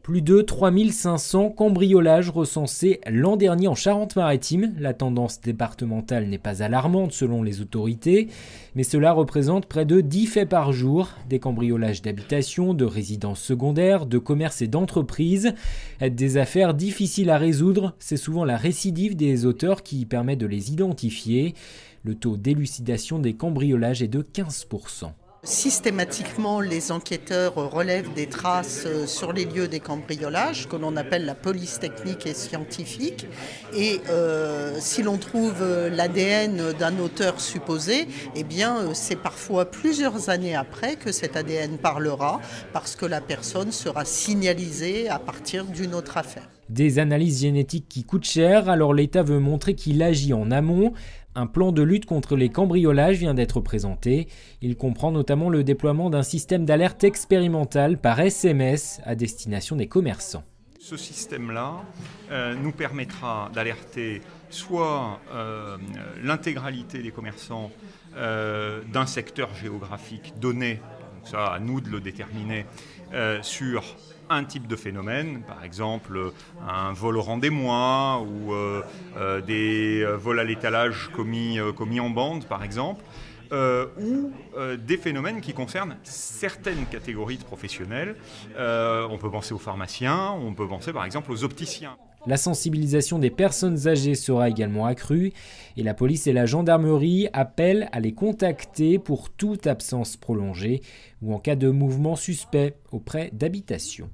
Plus de 3500 cambriolages recensés l'an dernier en Charente-Maritime. La tendance départementale n'est pas alarmante selon les autorités, mais cela représente près de 10 faits par jour. Des cambriolages d'habitations, de résidences secondaires, de commerces et d'entreprises. Des affaires difficiles à résoudre, c'est souvent la récidive des auteurs qui permet de les identifier. Le taux d'élucidation des cambriolages est de 15%. Systématiquement, les enquêteurs relèvent des traces sur les lieux des cambriolages, que l'on appelle la police technique et scientifique. Et si l'on trouve l'ADN d'un auteur supposé, eh bien, c'est parfois plusieurs années après que cet ADN parlera, parce que la personne sera signalisée à partir d'une autre affaire. Des analyses génétiques qui coûtent cher, alors l'État veut montrer qu'il agit en amont. Un plan de lutte contre les cambriolages vient d'être présenté. Il comprend notamment le déploiement d'un système d'alerte expérimental par SMS à destination des commerçants. Ce système-là nous permettra d'alerter soit l'intégralité des commerçants d'un secteur géographique donné, donc ça à nous de le déterminer, sur un type de phénomène, par exemple un vol au rendez-moi ou des vols à l'étalage commis en bande, par exemple, ou des phénomènes qui concernent certaines catégories de professionnels. On peut penser aux pharmaciens, on peut penser par exemple aux opticiens. La sensibilisation des personnes âgées sera également accrue et la police et la gendarmerie appellent à les contacter pour toute absence prolongée ou en cas de mouvement suspect auprès d'habitations.